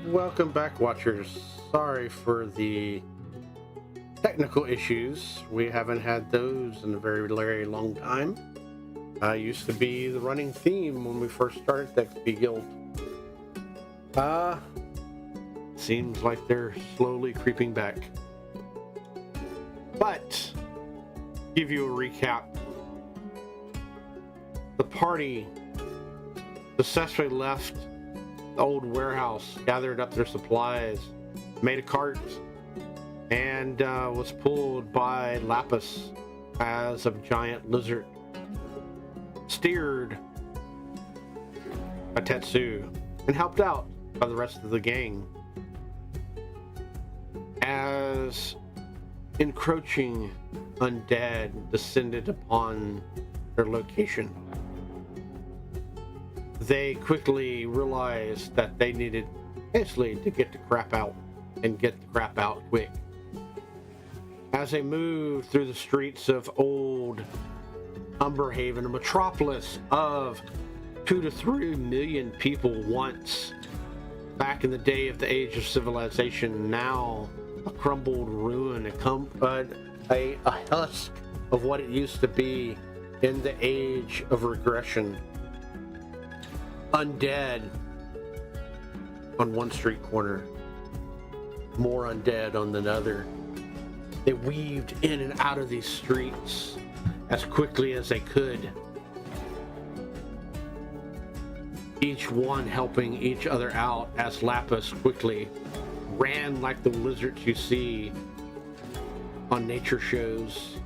Welcome back, Watchers. Sorry for the technical issues. We haven't had those in a very, very long time. Used to be the running theme when we first started the XP Guild. Seems like they're slowly creeping back. But, give you a recap. The party successfully left the old warehouse, gathered up their supplies, made a cart, and was pulled by Lapis as a giant lizard, steered by Tetsu, and helped out by the rest of the gang as encroaching undead descended upon their location. They quickly realized that they needed basically to get the crap out and get the crap out quick. As they moved through the streets of old Umberhaven, a metropolis of 2 to 3 million people once, back in the day of the age of civilization, now a crumbled ruin, a husk of what it used to be in the age of regression. Undead on one street corner, more undead on another. They weaved in and out of these streets as quickly as they could, each one helping each other out as Lapis quickly ran like the lizards you see on nature shows,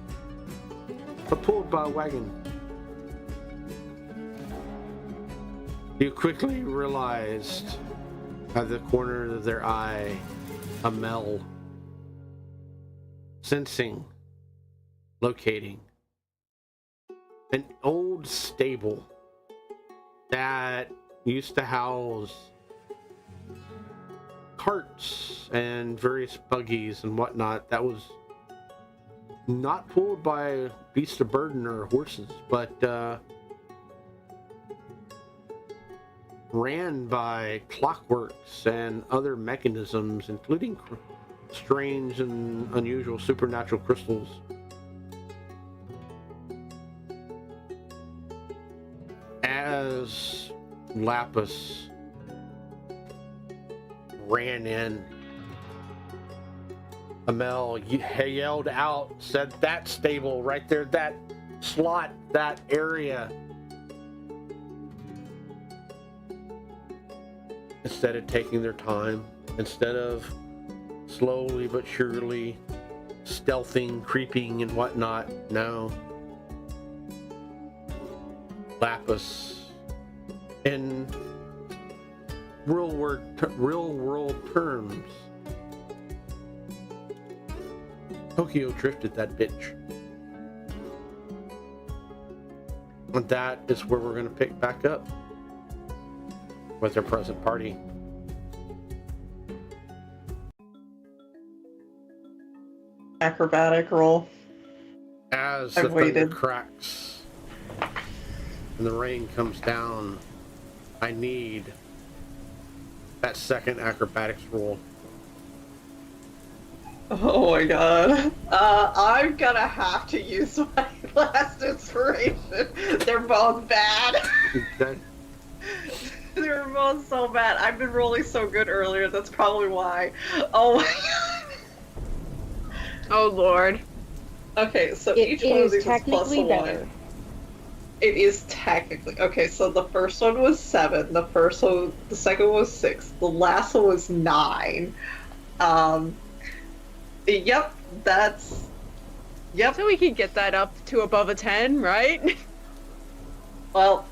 but pulled by a wagon. You quickly realized at the corner of their eye a Mel, sensing, locating an old stable that used to house carts and various buggies and whatnot that was not pulled by beasts of burden or horses, but ran by clockworks and other mechanisms, including strange and unusual supernatural crystals. As Lapis ran in, Amel yelled out, said, "That stable right there, that slot, that area." Instead of taking their time, instead of slowly but surely stealthing, creeping, and whatnot, no. Lapis, in real world terms, Tokyo drifted that bitch. And that is where we're going to pick back up with their present party. Acrobatic roll. As the thunder cracks and the rain comes down, I need that second acrobatics roll. Oh my god. I'm gonna have to use my last inspiration. They're both bad. They're both so bad. I've been rolling so good earlier, that's probably why. Oh my god. Oh lord. Okay, so each one of these is plus a better. 1. It is technically. Okay, so the first one was 7, the second was 6, the last one was 9. Yep, that's... Yep. So we can get that up to above a 10, right? Well,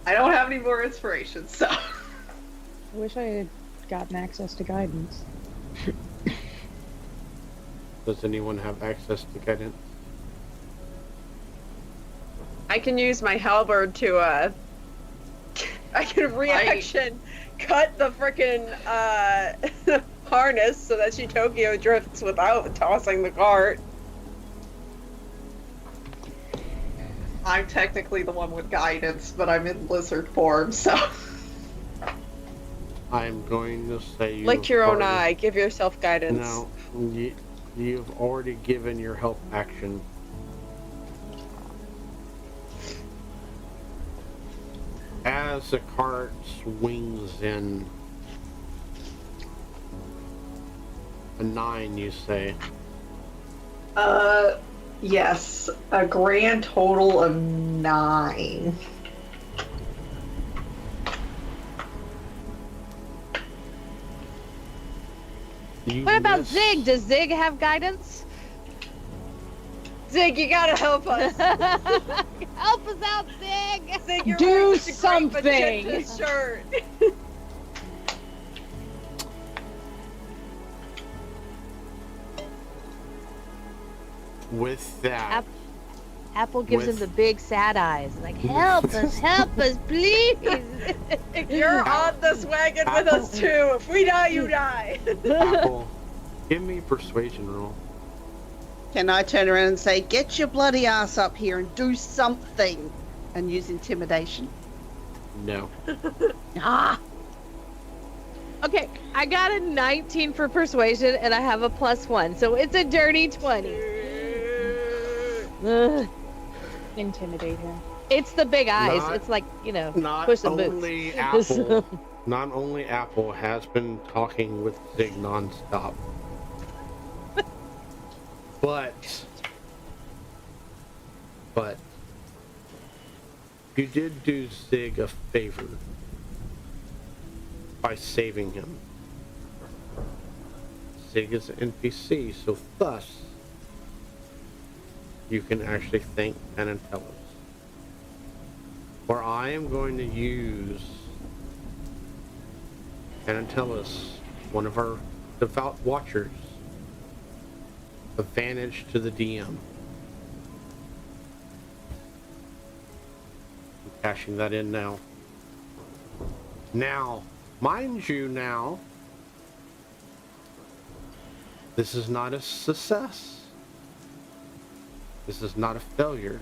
I don't have any more inspiration, so... I wish I had gotten access to guidance. Does anyone have access to guidance? I can use my halberd to, I can reaction cut the frickin', harness so that she Tokyo drifts without tossing the cart. I'm technically the one with guidance, but I'm in lizard form, so... I'm going to say you. Lick your own eye. Give yourself guidance. No, you've already given your help action. As the cart swings in, a 9, you say? Yes, a grand total of 9. What about Zig? Does Zig have guidance? Zig, you gotta help us. Help us out, Zig. Zig, you're Do wearing such a great something. magenta shirt. With that, Apple gives him the big sad eyes. Like, help us, please. You're on this wagon with us too. If we die, you die. Apple, give me a persuasion roll. Can I turn around and say, get your bloody ass up here and do something, and use intimidation? No. Ah! Okay, I got a 19 for persuasion, and I have a +1, so it's a dirty 20. Ugh. Intimidate him. It's the big eyes. Not- It's like, Not push the only boots. not only Apple has been talking with Zig nonstop, but you did do Zig a favor by saving him. Zig is an NPC, so thus you can actually thank Penn and Tellus. Where I am going to use Penn and Tellus, one of our devout watchers, advantage to the DM. I'm cashing that in now. Now, mind you now, this is not a success. This is not a failure.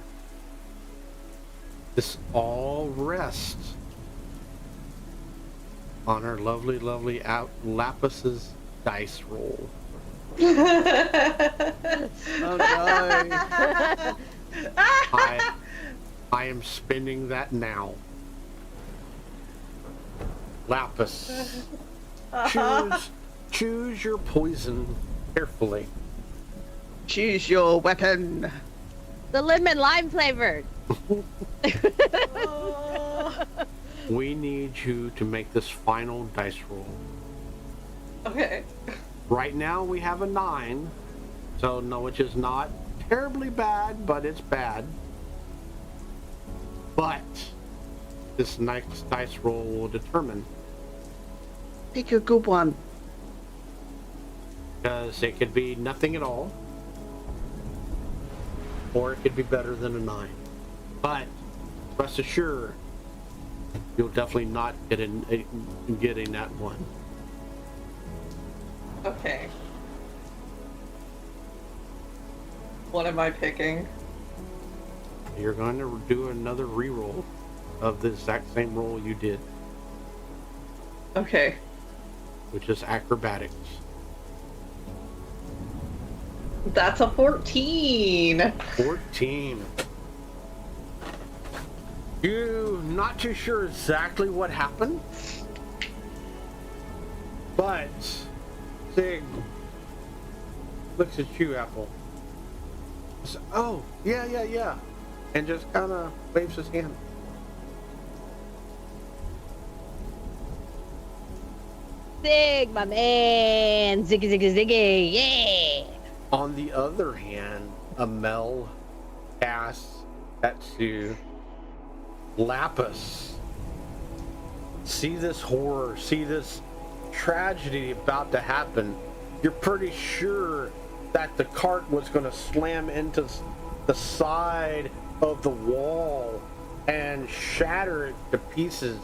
This all rests on our lovely, lovely Lapus's dice roll. Oh no. I am spending that now. Lapis, choose your poison carefully. Choose your weapon. The lemon lime flavored. We need you to make this final dice roll. Okay. Right now we have a 9, so no, which is not terribly bad, but it's bad. But this next dice roll will determine, Pick a good one. because it could be nothing at all, or it could be better than a 9. But rest assured, you'll definitely not get getting that one. Okay. What am I picking? You're going to do another reroll of the exact same roll you did, Okay. which is acrobatics. That's a 14. 14. You not too sure exactly what happened, but Zig looks at you, Apple. Says, oh, yeah. And just kind of waves his hand. Zig, my man. Ziggy, ziggy, ziggy. Yeah. On the other hand, Amel asks Tetsu, Lapis, see this horror, see this tragedy about to happen. You're pretty sure that the cart was going to slam into the side of the wall and shatter it to pieces,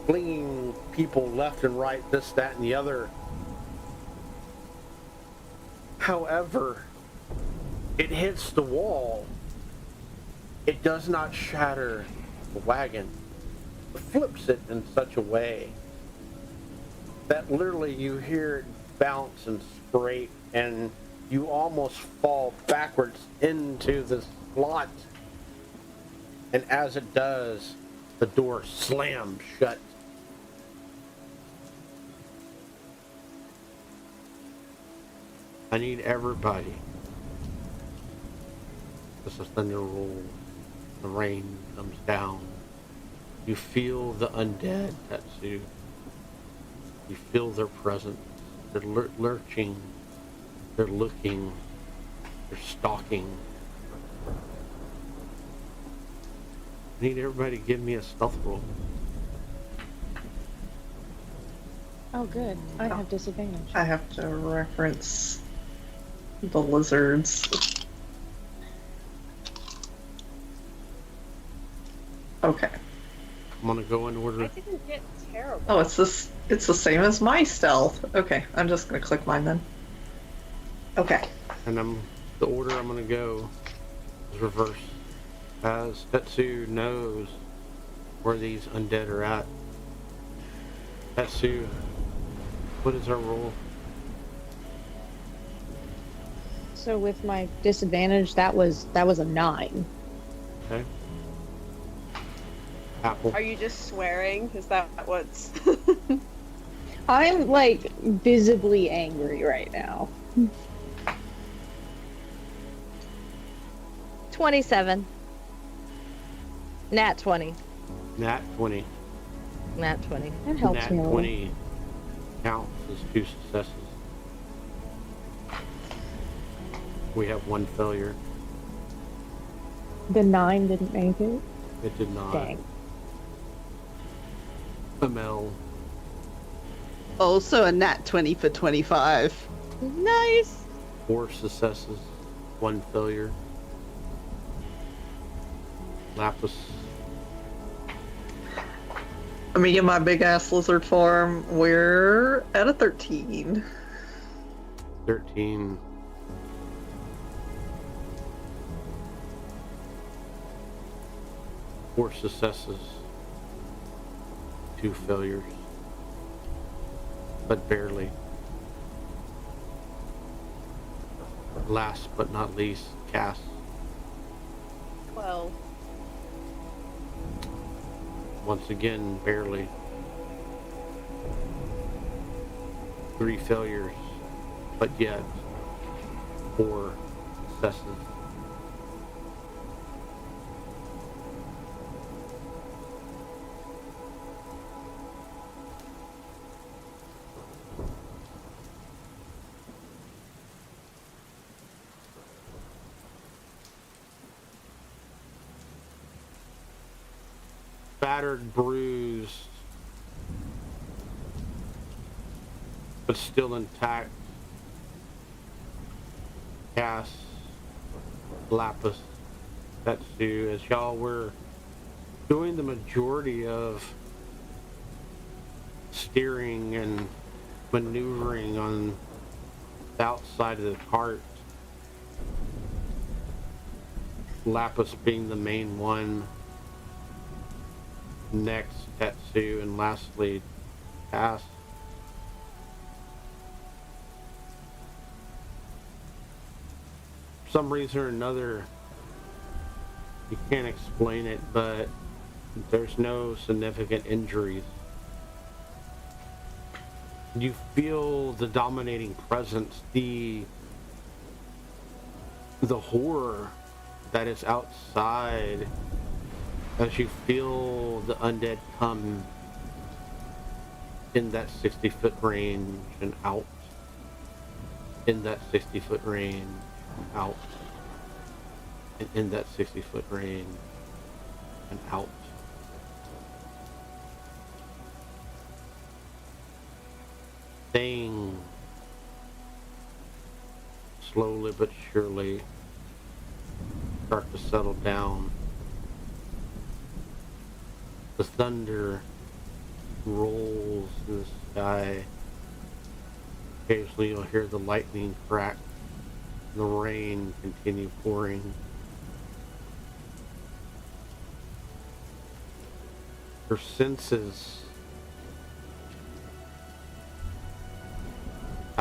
flinging people left and right, this, that, and the other. However, it hits the wall. It does not shatter the wagon. It flips it in such a way that literally you hear it bounce and scrape, and you almost fall backwards into the slot. And as it does, the door slams shut. I need everybody. As the thunder rolls, the rain comes down. You feel the undead, Tetsu. You feel their presence. They're lurching. They're looking. They're stalking. I need everybody to give me a stealth roll. Oh, good. I have disadvantage. I have to reference the lizards. Okay. I'm gonna go in I order. didn't get terrible. Oh, it's this. It's the same as my stealth. Okay, I'm just gonna click mine then. Okay. And the order I'm gonna go is reverse. As Tetsu knows where these undead are at. Tetsu, what is our roll? So with my disadvantage, that was a 9. Okay. Apple. Are you just swearing? Is that what's... I'm like visibly angry right now. 27. Nat 20. Nat 20. Nat 20. That helps Nat me a little. 20 counts as 2 successes. We have 1 failure. The 9 didn't make it. It did not. Dang. Amel. Also a nat 20 for 25. Nice! 4 successes. 1 failure. Lapis. Me and my big ass lizard form, we're at a 13. 13. Four successes. 2 failures. But barely. Last but not least, Cass. 12. Once again, barely. 3 failures, but yet 4 successes. Battered, bruised, but still intact. Cass, Lapis, Tetsu, as y'all were doing the majority of steering and maneuvering on the outside of the cart. Lapis being the main one. Next, Tetsu, and lastly, Cass. For some reason or another, you can't explain it, but there's no significant injuries. You feel the dominating presence, the horror that is outside. As you feel the undead come in that 60-foot range and out, in that 60-foot range and out, and in that 60-foot range and out. Things slowly but surely start to settle down. The thunder rolls in the sky. Occasionally you'll hear the lightning crack. The rain continue pouring. Your senses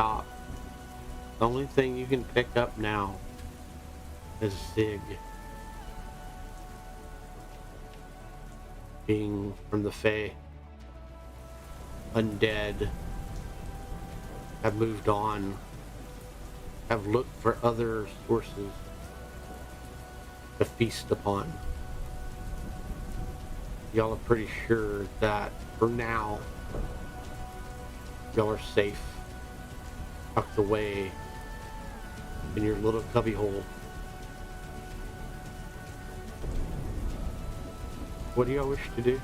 top. The only thing you can pick up now is Zig. Being from the Fae. Undead. Have moved on. Have looked for other sources to feast upon. Y'all are pretty sure that for now, y'all are safe, tucked away in your little cubby hole. What do y'all wish to do?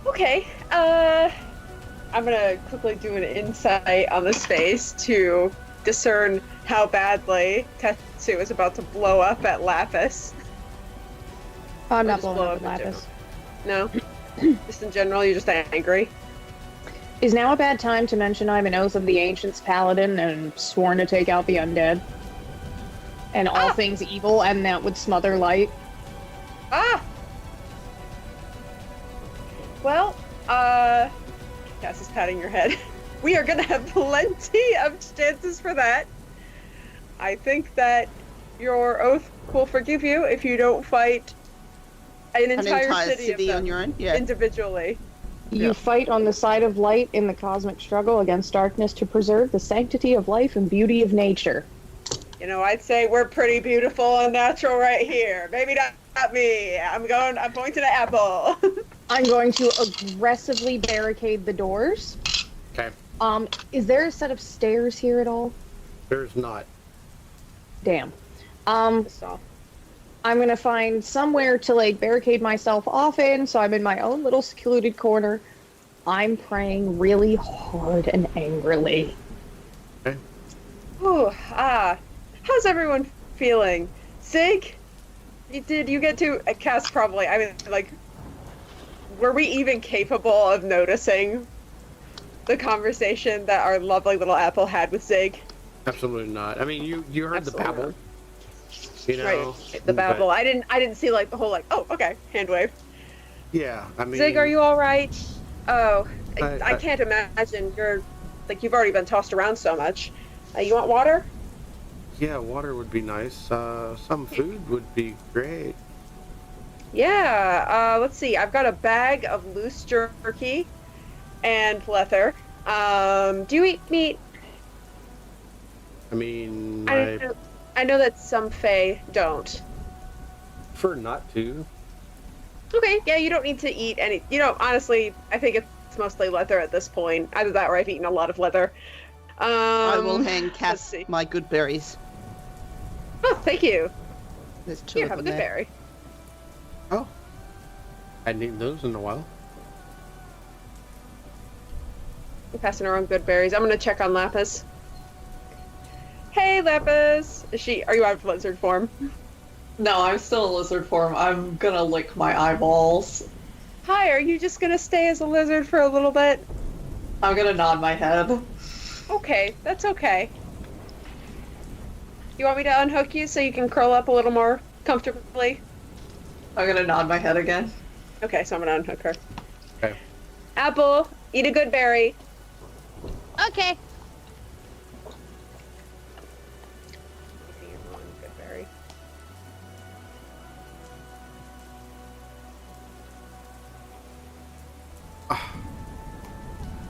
Okay, I'm gonna quickly do an insight on the space to discern how badly Tetsu is about to blow up at Lapis. I'm Or not just blowing blow up up with in Lapis. No? Just in general, you're just angry? Is now a bad time to mention I'm an Oath of the Ancients paladin and sworn to take out the undead? And all things evil, and that would smother light? Ah! Well, Cass is patting your head. We are gonna have plenty of chances for that. I think that your oath will forgive you if you don't fight an entire city of them on your own? Yeah. individually. You fight on the side of light in the cosmic struggle against darkness to preserve the sanctity of life and beauty of nature. You know, I'd say we're pretty beautiful and natural right here. Maybe not me. I'm pointing at Apple. I'm going to aggressively barricade the doors. Okay. Is there a set of stairs here at all? There's not. Damn. I'm gonna find somewhere to like barricade myself off in, so I'm in my own little secluded corner. I'm praying really hard and angrily. Okay. Ooh, how's everyone feeling? Zig, did you get to Cass? Probably. I mean, like, were we even capable of noticing the conversation that our lovely little Apple had with Zig? Absolutely not. I mean, you heard Absolutely the babble. You know, Right, the babble. but- I didn't see like the whole like, oh, okay, hand wave. Yeah, I mean. Zig, are you all right? Oh, I- I can't imagine. You're like you've already been tossed around so much. You want water? Yeah, water would be nice. Some food would be great. Yeah. Let's see. I've got a bag of loose jerky and leather. Do you eat meat? I mean, I know that some Fae don't. prefer not to. Okay, yeah, you don't need to eat any. You know, honestly, I think it's mostly leather at this point. Either that or I've eaten a lot of leather. I will hand let's Cass see. my good berries. Oh, thank you. There's two Here, of have a them good there. berry. Oh, I hadn't eaten those in a while. We're passing around good berries. I'm gonna check on Lapis. Hey, Lapis. Are you out of lizard form? No, I'm still in lizard form. I'm gonna lick my eyeballs. Hi, are you just gonna stay as a lizard for a little bit? I'm gonna nod my head. Okay, that's okay. You want me to unhook you so you can curl up a little more comfortably? I'm gonna nod my head again. Okay, so I'm gonna unhook her. Okay. Apple, eat a good berry. Okay. Good berry.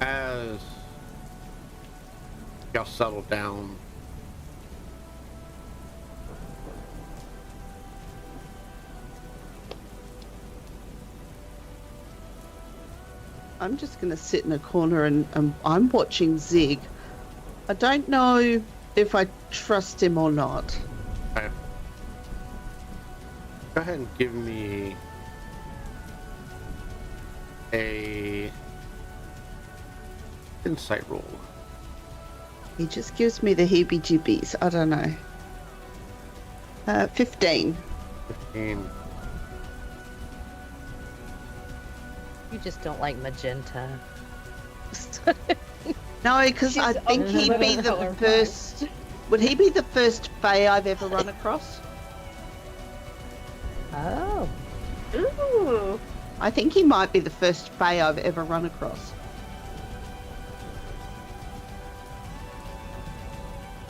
As y'all settle down, I'm just going to sit in a corner and I'm watching Zig. I don't know if I trust him or not. okay. Go ahead and give me a insight roll. He just gives me the heebie-jeebies. I don't know. 15. 15. You just don't like magenta. No, because I She's think he'd be the colorblind. first... Would he be the first Fae I've ever run across? Oh. Ooh. I think he might be the first Fae I've ever run across.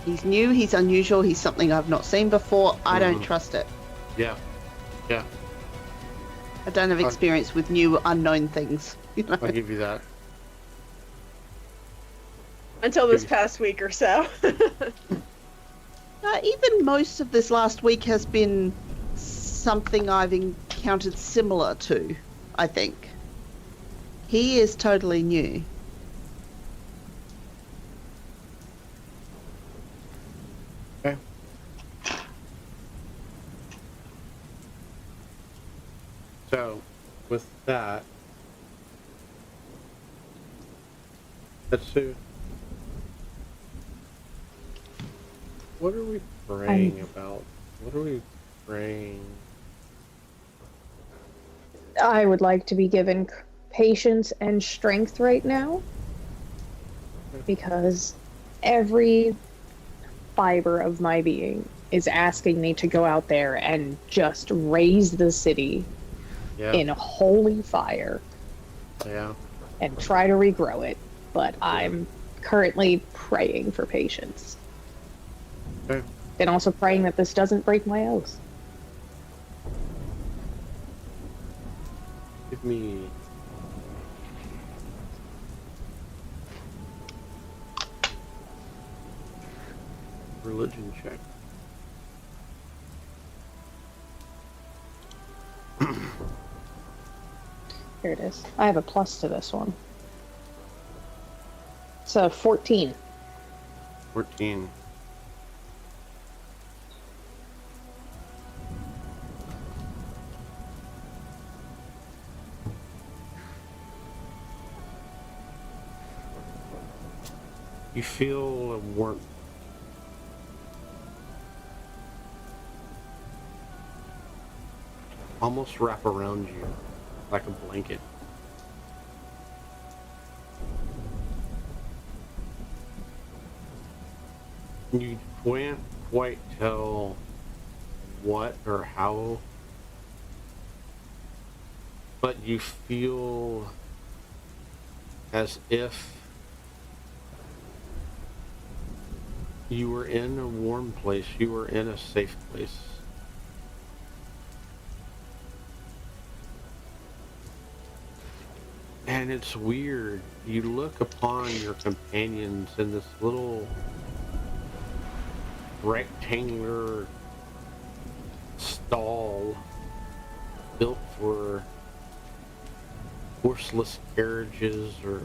He's new, he's unusual, he's something I've not seen before. I don't trust it. Yeah. Yeah. I don't have experience with new, unknown things. I'll give you that. Until this past week or so. Even most of this last week has been something I've encountered similar to, I think. He is totally new. Okay. So, with that, let's see. What are we praying about? What are we praying? I would like to be given patience and strength right now, because every fiber of my being is asking me to go out there and just raise the city in holy fire. Yeah. And try to regrow it. But I'm currently praying for patience. Okay. And also praying that this doesn't break my oath. Give me religion check. Here it is. I have a plus to this one. So 14. 14. You feel a warmth. Almost wrap around you like a blanket. You can't quite tell what or how, but you feel as if you were in a warm place, you were in a safe place. And it's weird. You look upon your companions in this little rectangular stall built for horseless carriages or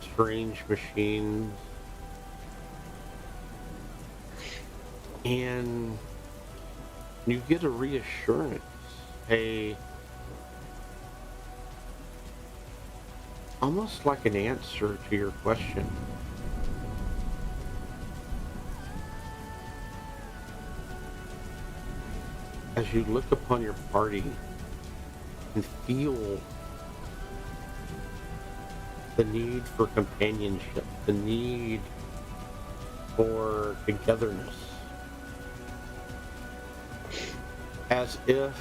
strange machines. And you get a reassurance, almost like an answer to your question. As you look upon your party and feel the need for companionship, the need for togetherness, as if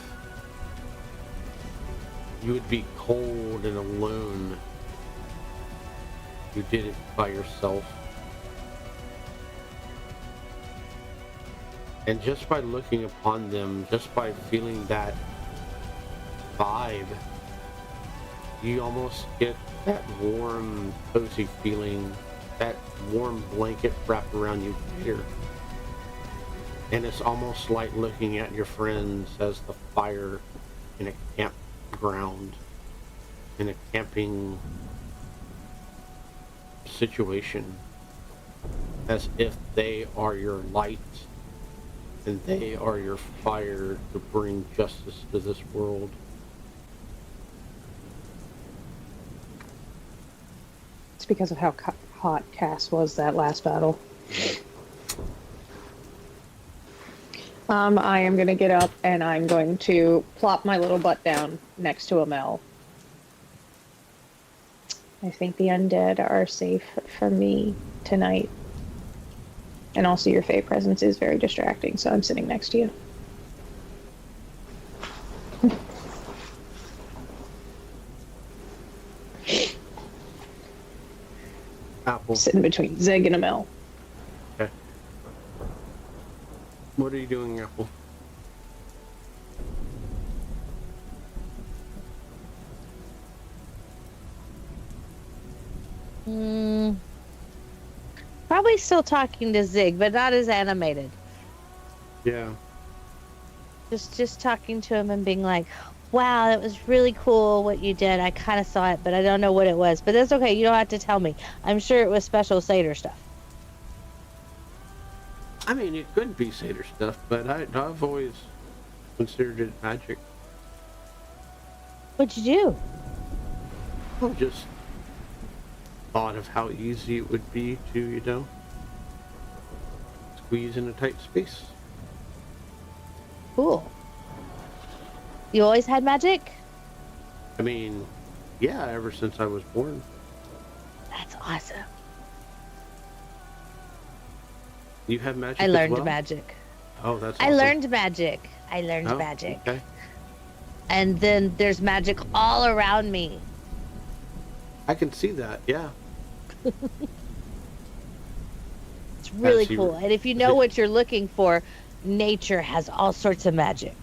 you would be cold and alone. You did it by yourself. And just by looking upon them, just by feeling that vibe, you almost get that warm, cozy feeling, that warm blanket wrapped around you here. And it's almost like looking at your friends as the fire in a campground, in a camping situation, as if they are your light and they are your fire to bring justice to this world. It's because of how hot Cass was that last battle. I am going to get up and I'm going to plop my little butt down next to Amel. I think the undead are safe from me tonight. And also your Fae presence is very distracting, so I'm sitting next to you. Apple. Sitting between Zig and Amel. Okay. What are you doing, Apple? Probably still talking to Zig, but not as animated. Yeah. Just talking to him and being like, wow, that was really cool what you did. I kind of saw it, but I don't know what it was. But that's okay. You don't have to tell me. I'm sure it was special Seder stuff. I mean, it could be Seder stuff, but I've always considered it magic. What'd you do? I just thought of how easy it would be to, squeeze in a tight space. Cool. You always had magic? I mean, yeah, ever since I was born. That's awesome. You have magic I as learned well? magic. Oh, that's I awesome. learned magic. Oh, magic. Okay. And then there's magic all around me. I can see that, yeah. It's really As he- cool. And if you know what you're looking for, nature has all sorts of magic.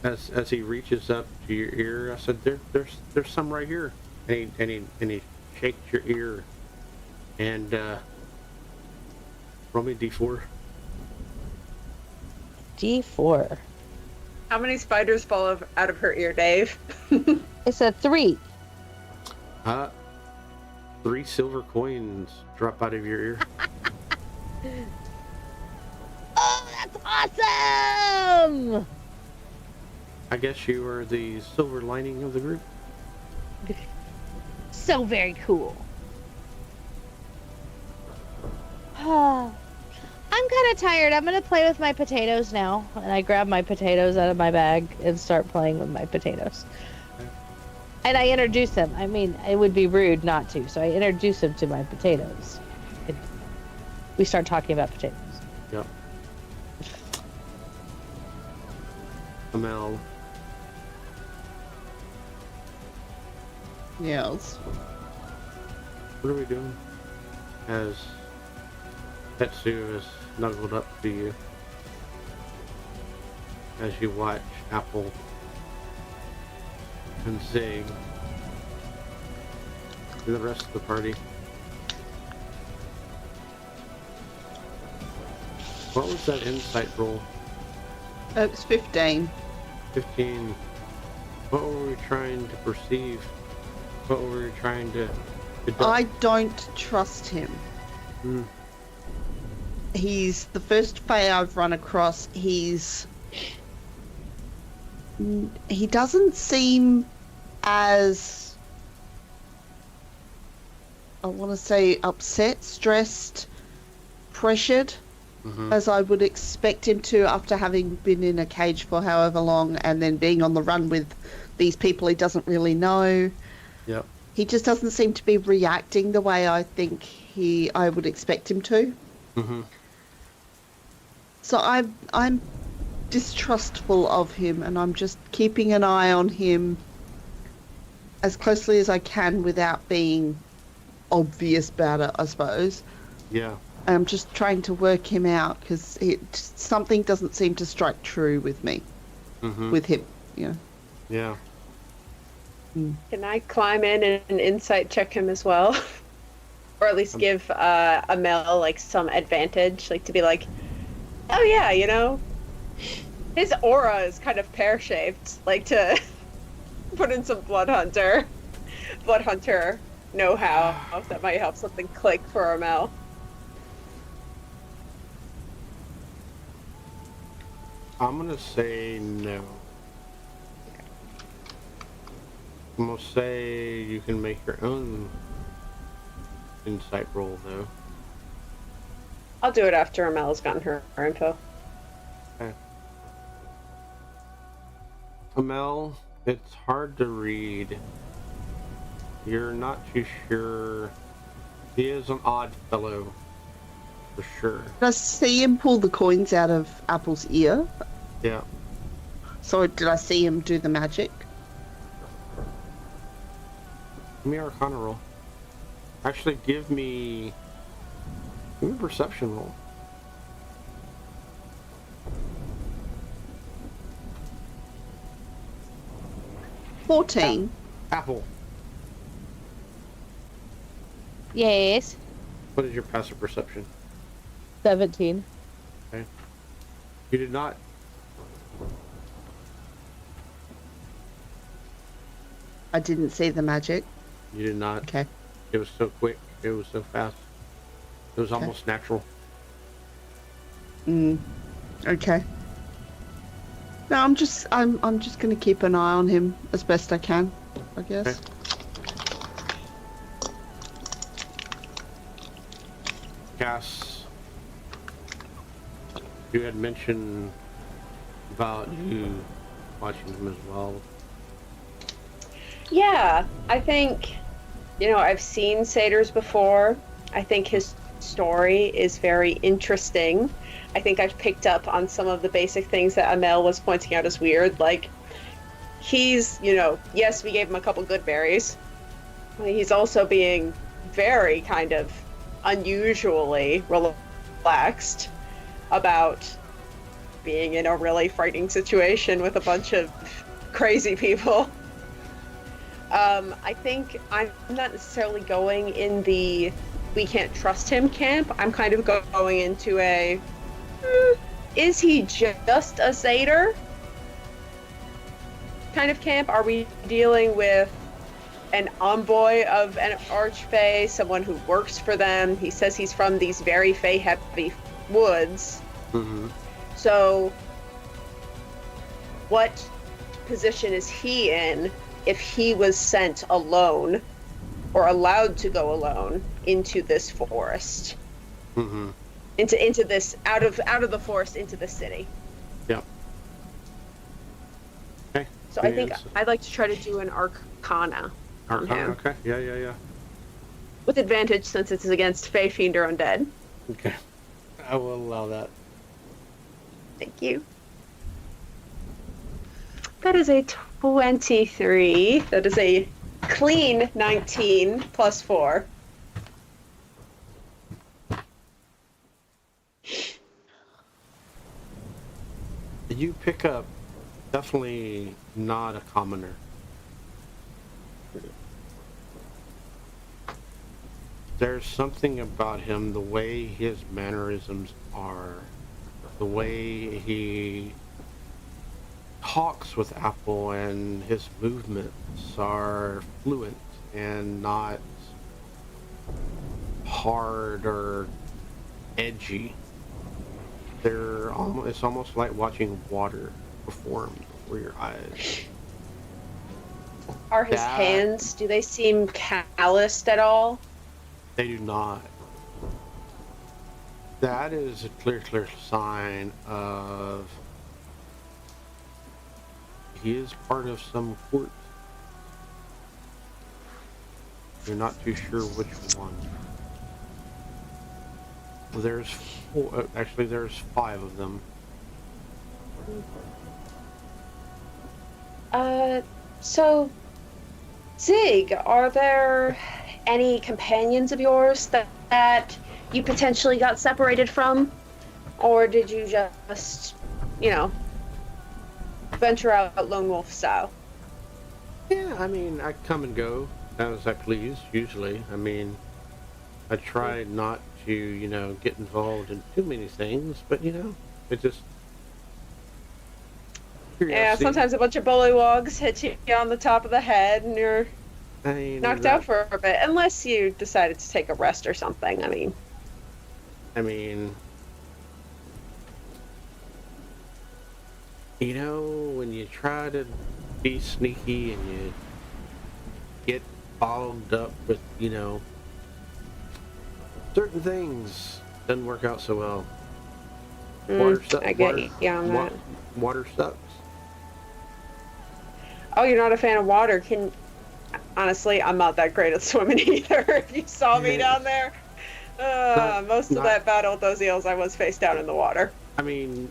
As he reaches up to your ear, I said, there's some right here. And he shakes your ear. And roll me D4. D4. How many spiders fall out of her ear, Dave? It's a 3. 3 silver coins drop out of your ear. Oh, that's awesome! I guess you are the silver lining of the group. So very cool. I'm kind of tired. I'm going to play with my potatoes now. And I grab my potatoes out of my bag and start playing with my potatoes. And I introduce them. I mean, it would be rude not to. So I introduce them to my potatoes. We start talking about potatoes. Yep. Amel. Yes. What are we doing? As Tetsu is snuggled up to you. As you watch Apple and Zig and the rest of the party. What was that insight roll? It's 15. 15. What were we trying to perceive? What were we trying to deduct? I don't trust him. Hmm. He's the first Fae I've run across. He doesn't seem as, I want to say, upset, stressed, pressured as I would expect him to after having been in a cage for however long and then being on the run with these people he doesn't really know. Yep. He just doesn't seem to be reacting the way I think I would expect him to. Mm-hmm. So I'm distrustful of him, and I'm just keeping an eye on him as closely as I can without being obvious about it, I suppose. Yeah. I'm just trying to work him out because something doesn't seem to strike true with me, with him. Yeah. Yeah. Can I climb in and insight check him as well? Or at least give Amel like some advantage, like to be like, oh yeah, his aura is kind of pear-shaped, like to put in some blood hunter know-how that might help something click for Amel. I'm gonna say no. I'm gonna say you can make your own insight roll though. I'll do it after Amel's gotten her info. Okay. Amel, it's hard to read. You're not too sure. He is an odd fellow, for sure. Did I see him pull the coins out of Apple's ear? Yeah. So did I see him do the magic? Give me an Arcana roll. Actually, give me Give me a perception roll. 14. Apple, Yes. what is your passive perception? 17. Okay. You did not. I didn't see the magic. You did not. Okay. It was so quick. It was so fast. It was almost natural. Okay. No, I'm just gonna keep an eye on him as best I can, I guess. Okay. Cass, you had mentioned about you watching him as well. Yeah, I think, I've seen satyrs before. I think his story is very interesting. I think I've picked up on some of the basic things that Amel was pointing out as weird. Like, he's, yes, we gave him a couple good berries. He's also being very kind of unusually relaxed about being in a really frightening situation with a bunch of crazy people. I think I'm not necessarily going in the we can't trust him camp. I'm kind of going into a is he just a satyr kind of camp? Are we dealing with an envoy of an archfey, someone who works for them? He says he's from these very fey-heavy woods. Mm-hmm. So, what position is he in if he was sent alone, or allowed to go alone, into this forest? Mm-hmm. Into this, out of the forest into the city. Yep. Okay. So I think I'd like to try to do an Arcana on him. Okay. Yeah. With advantage since it's against Fey, Fiend, or Undead. Okay. I will allow that. Thank you. That is a 23. That is a clean 19 plus 4. You pick up definitely not a commoner. There's something about him, the way his mannerisms are, the way he talks with Apple, and his movements are fluent and not hard or edgy. It's almost like watching water perform before your eyes. Are his hands, do they seem calloused at all? They do not. That is a clear sign of he is part of some court. You're not too sure which one. There's four, actually there's 5 of them. So, Zig, are there any companions of yours that you potentially got separated from? Or did you just, venture out lone wolf style? Yeah, I mean, I come and go as I please, usually. I mean, I try not to, get involved in too many things, but, it just... Yeah, sometimes a bunch of bullywogs hit you on the top of the head and you're knocked out for a bit, unless you decided to take a rest or something. I mean, when you try to be sneaky and you get bogged up with, certain things, doesn't work out so well. I get you on that. Water sucks. Oh, you're not a fan of water? Honestly, I'm not that great at swimming either. If you saw me down there, most of that battle with those eels, I was face down in the water. I mean,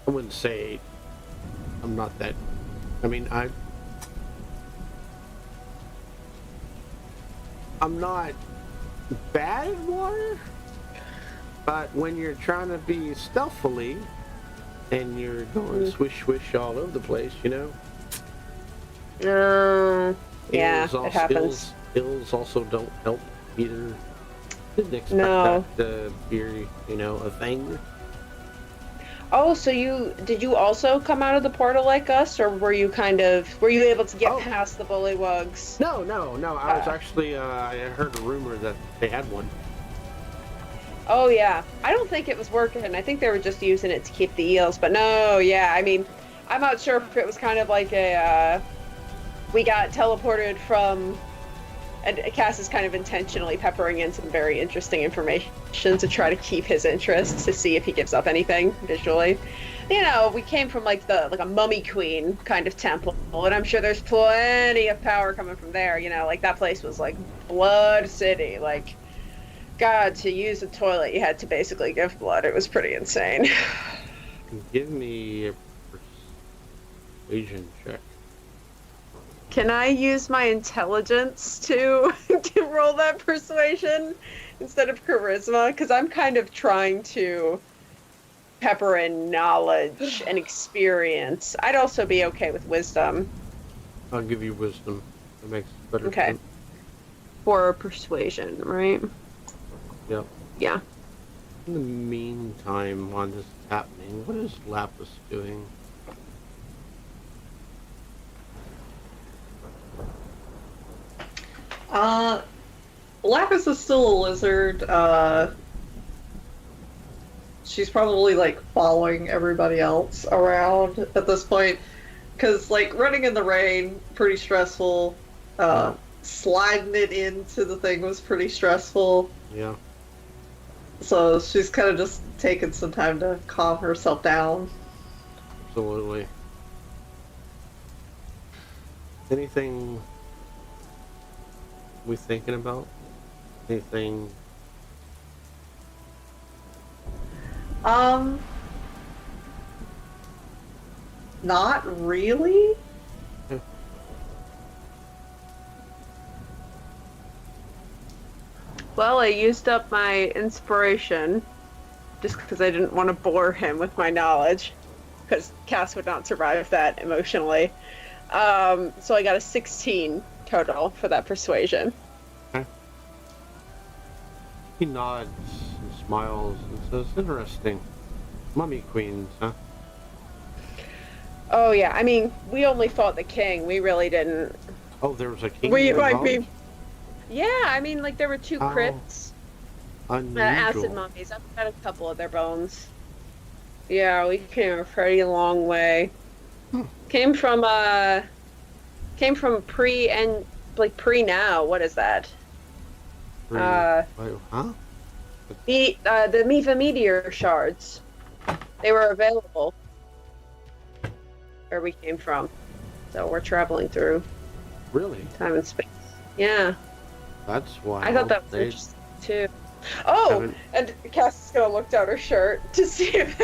I wouldn't say I'm not that. I mean, I'm not bad at water, But when you're trying to be stealthily and you're going swish swish all over the place, you know. Yeah, Ills it happens. Ills also don't help either. Didn't expect No. that to be, you know, a thing. Oh, so did you also come out of the portal like us, or were you able to get past the bullywugs? No. I was actually, I heard a rumor that they had one. Oh yeah, I don't think it was working. I think they were just using it to keep the eels. But no, yeah, I mean, I'm not sure if it was kind of like we got teleported from, and Cass is kind of intentionally peppering in some very interesting information to try to keep his interest, to see if he gives up anything visually. You know, we came from like a mummy queen kind of temple, and I'm sure there's plenty of power coming from there. You know, like that place was like Blood City, like. God, to use a toilet, you had to basically give blood. It was pretty insane. Give me a persuasion check. Can I use my intelligence to roll that persuasion instead of charisma? Because I'm kind of trying to pepper in knowledge and experience. I'd also be okay with wisdom. I'll give you wisdom. It makes better Okay. sense. For persuasion, right? Yep. Yeah. In the meantime, while this is happening, what is Lapis doing? Lapis is still a lizard. She's probably like following everybody else around at this point, because like running in the rain, pretty stressful. Sliding it into the thing was pretty stressful. Yeah. So she's kind of just taking some time to calm herself down. Absolutely. Anything we thinking about? Anything? Not really. Well, I used up my inspiration just because I didn't want to bore him with my knowledge, because Cass would not survive that emotionally. So I got a 16 total for that persuasion. Okay. He nods and smiles and says, "Interesting. Mummy queens, huh?" Oh yeah, I mean, we only fought the king. We really didn't. Oh, there was a king We involved? might be. Yeah, I mean, like there were 2 crypts. Unusual. Acid mummies. I've got a couple of their bones. Yeah, we came a pretty long way. Came from pre now. What is that? Wait, huh? The Miva meteor shards. They were available where we came from. So we're traveling through Really? time and space. Yeah. That's why. I thought that was interesting too. Oh, Haven't- and Cass is gonna look down her shirt to see if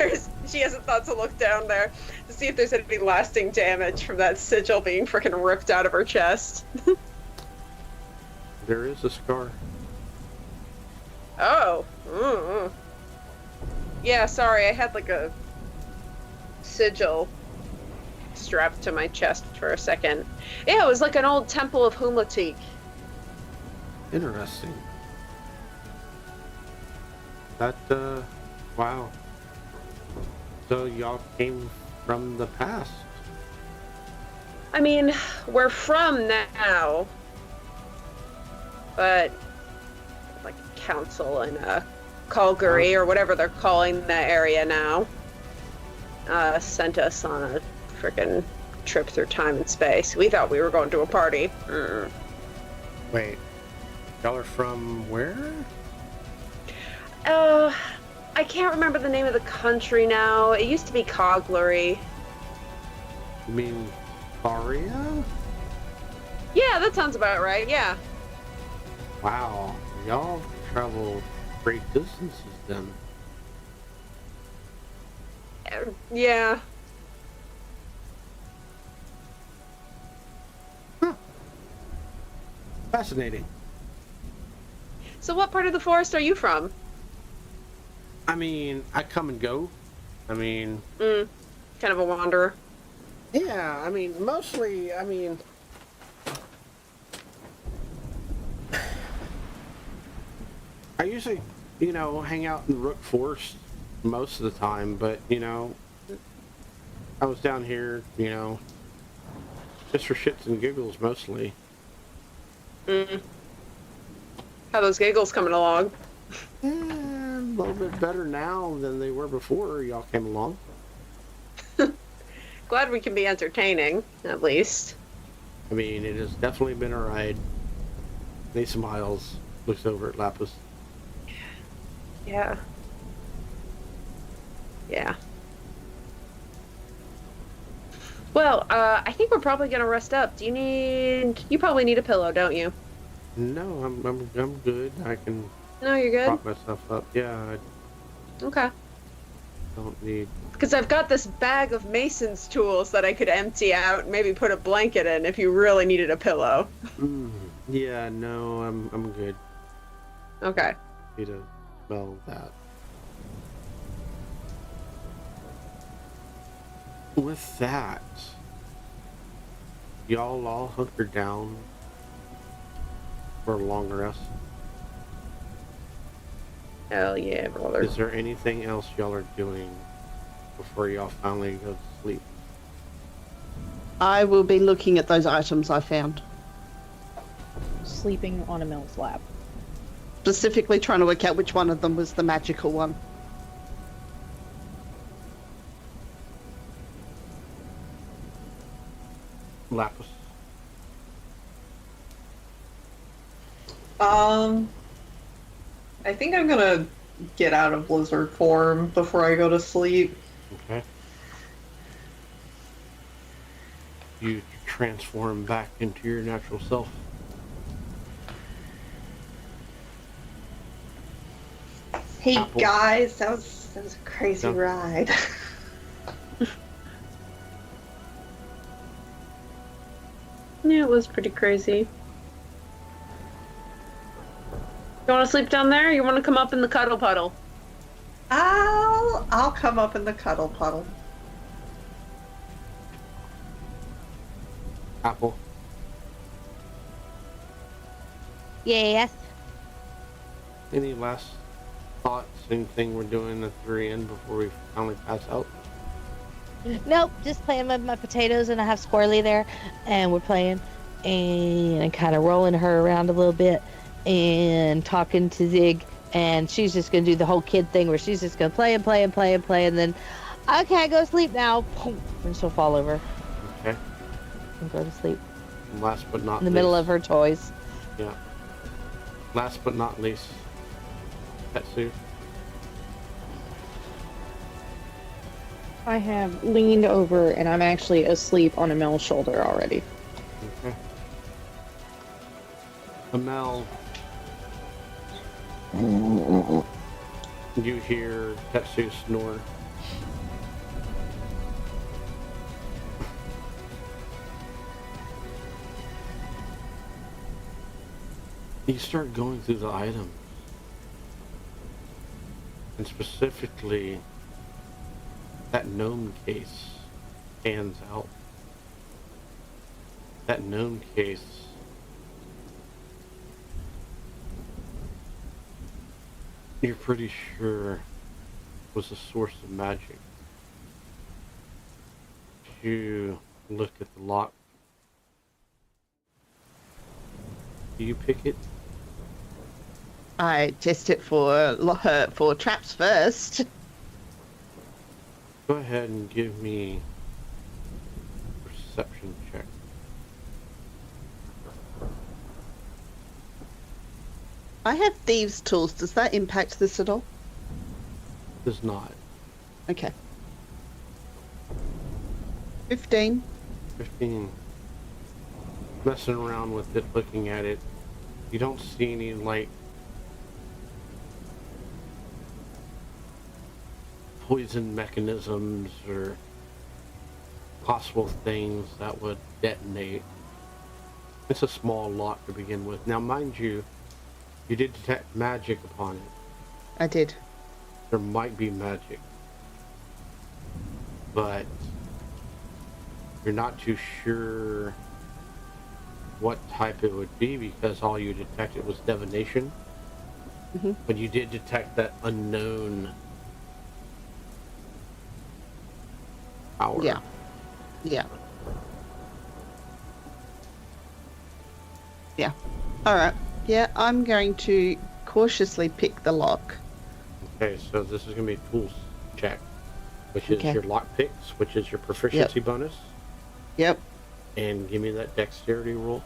she hasn't thought to look down there to see if there's any lasting damage from that sigil being freaking ripped out of her chest. There is a scar. Oh. Mm-mm. Yeah, sorry, I had like a sigil strapped to my chest for a second. Yeah, it was like an old temple of Humlatik. Interesting. That, wow. So y'all came from the past. I mean, we're from now, but like council in Calgary or whatever they're calling that area now, sent us on a frickin' trip through time and space. We thought we were going to a party. Wait. Y'all are from where? I can't remember the name of the country now. It used to be Coglery. You mean Faria? Yeah, that sounds about right. Yeah. Wow. Y'all travel great distances then. Yeah. Fascinating. So what part of the forest are you from? I mean, I come and go. I mean... Kind of a wanderer. Yeah, I mean, mostly, I mean... I usually, hang out in Rook Forest most of the time, but, I was down here, just for shits and giggles mostly. How those giggles coming along? A little bit better now than they were before y'all came along. Glad we can be entertaining, at least. I mean, it has definitely been a ride. He smiles, looks over at Lapis. Yeah. Yeah. Well, I think we're probably gonna rest up. You probably need a pillow, don't you? No, I'm good. I can No, you're good? prop myself up. Yeah, Okay. I don't need... Because I've got this bag of Mason's tools that I could empty out and maybe put a blanket in if you really needed a pillow. Yeah, no, I'm good. Okay. Need to smell that. With that, y'all all hunker down for a long rest. Hell yeah, brother. Is there anything else y'all are doing before y'all finally go to sleep? I will be looking at those items I found. Sleeping on Emil's lap. Specifically trying to work out which one of them was the magical one. Lapis. I think I'm gonna get out of lizard form before I go to sleep. Okay. You transform back into your natural self. Hey Apple. guys, that was a crazy Yeah. ride. Yeah, it was pretty crazy. You want to sleep down there? Or you want to come up in the cuddle puddle? I'll come up in the cuddle puddle. Apple. Yes. Any last thoughts? Anything we're doing at the very end before we finally pass out? Nope, just playing with my potatoes, and I have Squirrely there, and we're playing, and kind of rolling her around a little bit, and talking to Zig, and she's just gonna do the whole kid thing where she's just gonna play and play and play and play, and then, okay, go sleep now, and she'll fall over Okay. and go to sleep And last but not in the least. middle of her toys. Yeah. Last but not least, Petsu. I have leaned over and I'm actually asleep on Emil's shoulder already. Okay. Amel. You hear Tetsu snore. You start going through the items. And specifically, that gnome case stands out. That gnome case you're pretty sure was a source of magic. You look at the lock. Do you pick it? I test it for traps first. Go ahead and give me a perception check. I have thieves' tools. Does that impact this at all? Does not. Okay. 15. 15. Messing around with it, looking at it, you don't see any, like, poison mechanisms or possible things that would detonate. It's a small lock to begin with. Now, mind you, you did detect magic upon it. I did. there might be magic, but you're not too sure what type it would be because all you detected was divination. Mm-hmm. But you did detect that unknown power. Yeah. Yeah. Yeah. All right. Yeah, I'm going to cautiously pick the lock. Okay, so this is going to be a tools check, which is Okay. your lock picks, which is your proficiency bonus. Yep. And give me that dexterity roll.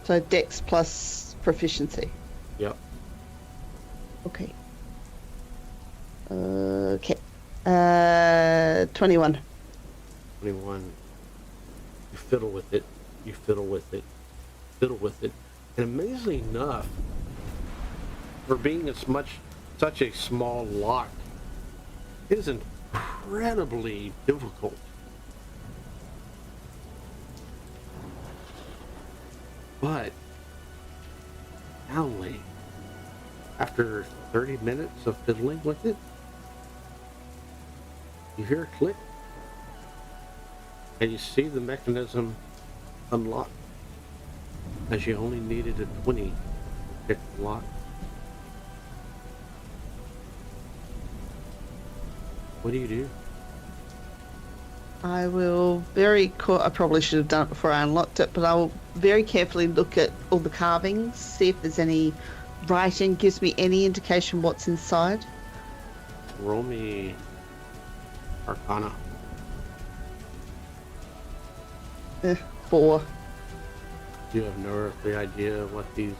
So dex plus proficiency. Yep. Okay. Okay. 21. 21. You fiddle with it. You fiddle with it. Fiddle with it. And amazingly enough, for being such a small lock, it is incredibly difficult. But finally, after 30 minutes of fiddling with it, you hear a click, and you see the mechanism unlock, as you only needed a 20 to pick the lock. What do you do? I will I probably should have done it before I unlocked it, but I will very carefully look at all the carvings, see if there's any writing, gives me any indication what's inside. Roll me Arcana. 4. You have no earthly idea what these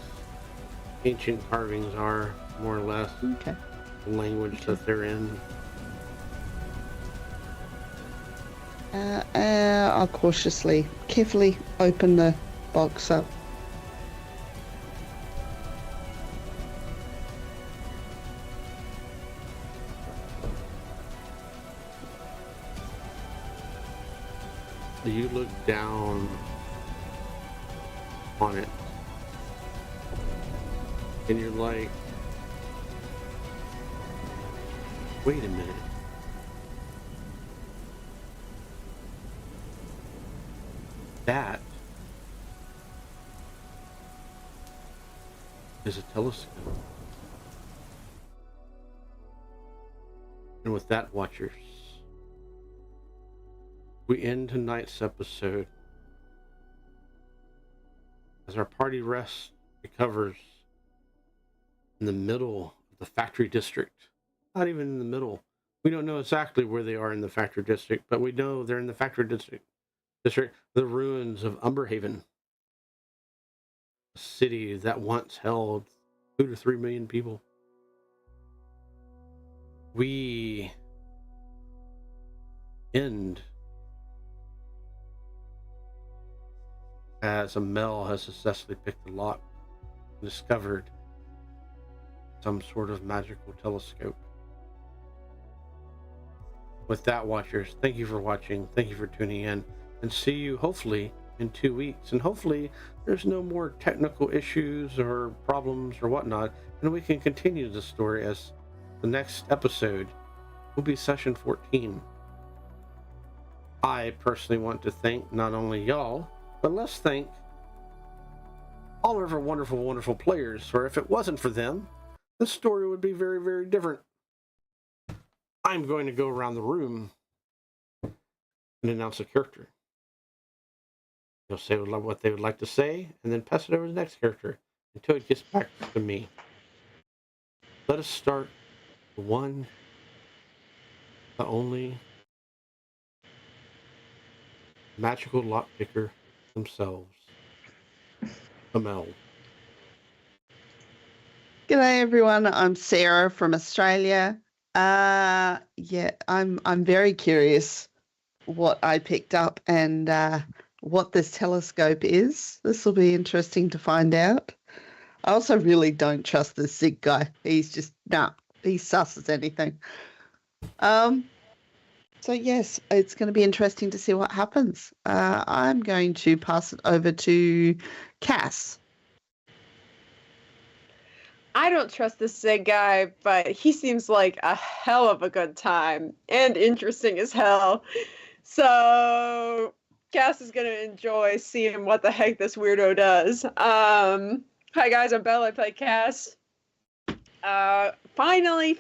ancient carvings are, more or less, Okay. the language that they're in. I'll carefully open the box up. You look down on it, and you're like, wait a minute. That is a telescope. And with that, watchers, we end tonight's episode as our party recovers in the middle of the factory district. Not even in the middle. We don't know exactly where they are in the factory district, but we know they're in the factory district. The ruins of Umberhaven, a city that once held 2 to 3 million people. We end as Amel has successfully picked the lock and discovered some sort of magical telescope. With that, watchers, thank you for watching. Thank you for tuning in. And see you hopefully in 2 weeks. And hopefully there's no more technical issues or problems or whatnot. And we can continue the story as the next episode will be session 14. I personally want to thank not only y'all, but let's thank all of our wonderful, wonderful players. For if it wasn't for them, the story would be very, very different. I'm going to go around the room and announce a character. They'll say what they would like to say, and then pass it over to the next character until it gets back to me. Let us start the one, the only magical lockpicker themselves, Amel. G'day everyone, I'm Sarah from Australia. Yeah, I'm very curious what I picked up and what this telescope is. This will be interesting to find out. I also really don't trust this Zig guy. He's just he's sus as anything. So yes, it's going to be interesting to see what happens. I'm going to pass it over to Cass. I don't trust this Zig guy, but he seems like a hell of a good time and interesting as hell. So Cass is gonna enjoy seeing what the heck this weirdo does. Hi guys, I'm Belle. I play Cass. Finally.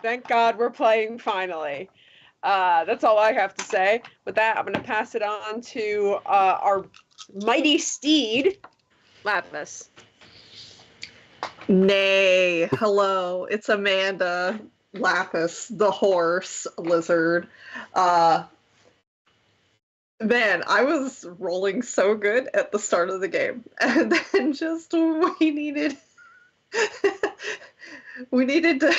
Thank God we're playing finally. That's all I have to say. With that, I'm gonna pass it on to our mighty steed, Lapis. Nay, hello, it's Amanda Lapis, the horse lizard. Man, I was rolling so good at the start of the game, and then just we needed to.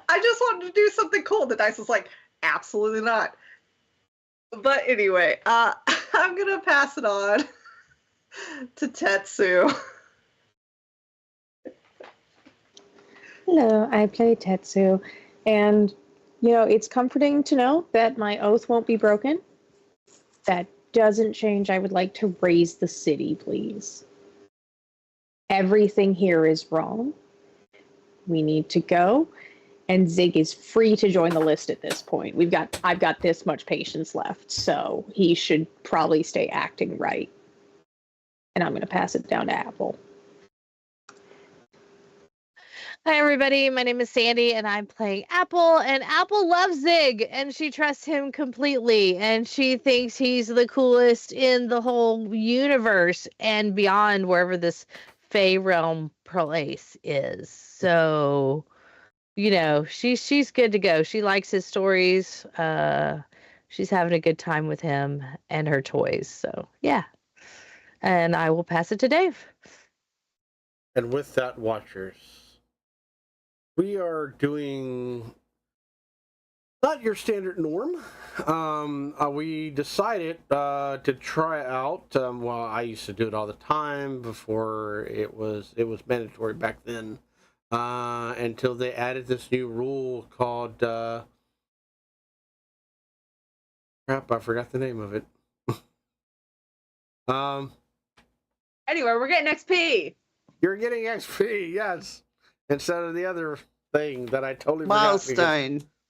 I just wanted to do something cool. The dice was like, absolutely not. But anyway, I'm gonna pass it on to Tetsu. Hello, I play Tetsu, and it's comforting to know that my oath won't be broken. That doesn't change. I would like to raise the city, please. Everything here is wrong. We need to go, and Zig is free to join the list at this point. I've got this much patience left, so he should probably stay acting right. And I'm going to pass it down to Apple. Hi, everybody. My name is Sandy, and I'm playing Apple. And Apple loves Zig, and she trusts him completely. And she thinks he's the coolest in the whole universe and beyond, wherever this Fey realm place is. So, she's good to go. She likes his stories. She's having a good time with him and her toys. So, yeah. And I will pass it to Dave. And with that, Watchers, we are doing not your standard norm. We decided to try out. Well, I used to do it all the time before it was mandatory back then. Until they added this new rule called crap, I forgot the name of it. Anyway, we're getting XP. You're getting XP, yes. Instead of the other thing that I totally forgot.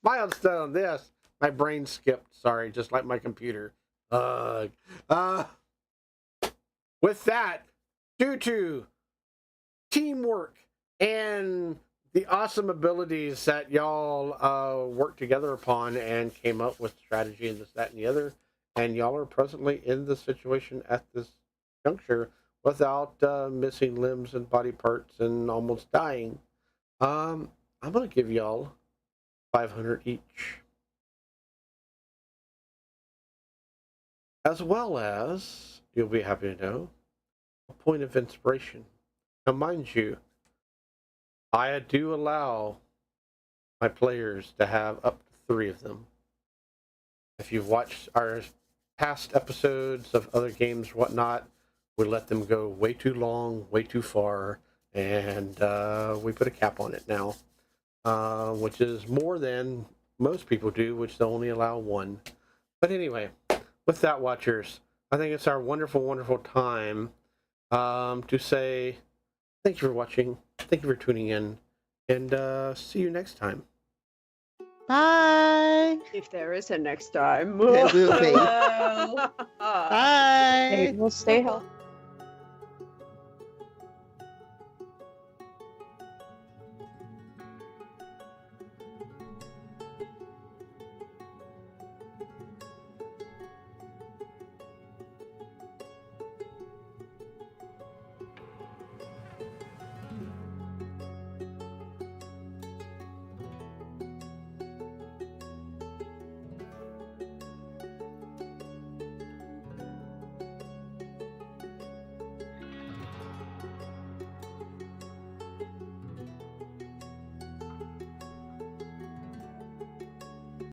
Milestone, yes. My brain skipped, sorry, just like my computer. With that, due to teamwork and the awesome abilities that y'all worked together upon and came up with strategy and this, that, and the other, and y'all are presently in the situation at this juncture without missing limbs and body parts and almost dying. I'm going to give y'all 500 each. As well as, you'll be happy to know, a point of inspiration. Now, mind you, I do allow my players to have up to 3 of them. If you've watched our past episodes of other games, whatnot, we let them go way too long, way too far, and we put a cap on it now, which is more than most people do, which they only allow 1. But anyway, with that, Watchers, I think it's our wonderful, wonderful time to say thank you for watching, thank you for tuning in, and see you next time. Bye. If there is a next time. There will be. Bye. Bye. We'll stay healthy.